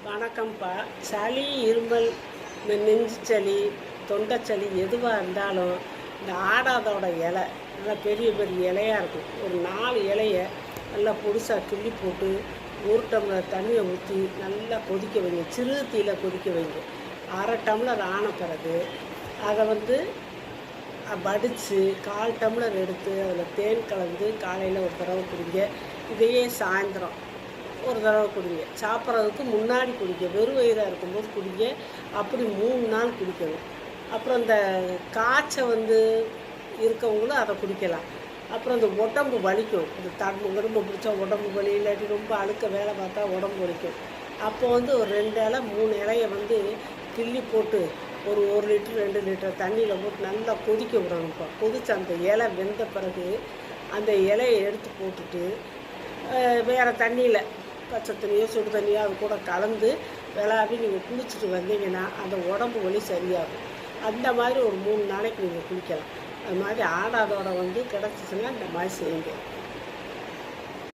வணக்கம்ப்பா. சளி, இருமல், இந்த நெஞ்சு சளி, தொண்டை சளி எதுவாக இருந்தாலும் இந்த ஆடாதோட இலை நல்லா பெரிய பெரிய இலையாக இருக்கும். ஒரு 4 இலைய நல்லா பொடிசாக கிள்ளி போட்டு 1 டம்ளர் தண்ணியை ஊற்றி நல்லா கொதிக்க வைங்க. சிறு தீயில கொதிக்க வைங்க. 1/2 டம்ளர் ஆன பிறகு அதை வடித்து 1/4 டம்ளர் எடுத்து அதில் தேன் கலந்து காலையில் ஒரு தடவை குடிங்க. இதையே சாயந்தரம் ஒரு தடவை குடிங்க. சாப்பிட்றதுக்கு முன்னாடி குடிங்க. வெறும் வயிறாக இருக்கும்போது குடிங்க. அப்படி 3 நாள் குடிக்கணும். அப்புறம் இந்த காய்ச்சல் இருக்கவங்களும் அதை குடிக்கலாம். அப்புறம் இந்த உடம்பு வலிக்கும். இந்த உடம்பு பிடிச்சா உடம்பு வலி, இல்லாட்டி ரொம்ப அழுக்க வேலை பார்த்தா உடம்பு வலிக்கும். அப்போ ஒரு 2 இலை 3 இலையை கிள்ளி போட்டு ஒரு 1 லிட்டர் 2 லிட்டர் தண்ணியில் போட்டு நல்லா கொதிக்க விடணும்ப்பா. கொதித்து அந்த இலை வெந்த பிறகு அந்த இலையை எடுத்து போட்டுட்டு வேறு தண்ணியில் பச்சை தண்ணியோ சுடு தண்ணியோ அது கூட கலந்து விளாடி நீங்கள் குளிச்சுட்டு வந்தீங்கன்னா அந்த உடம்பு வலி சரியாகும். அந்த மாதிரி ஒரு 3 நாளைக்கு நீங்கள் குளிக்கலாம். அது மாதிரி ஆடாதோட கிடச்சிச்சின்னா இந்த மாதிரி செய்யுங்க.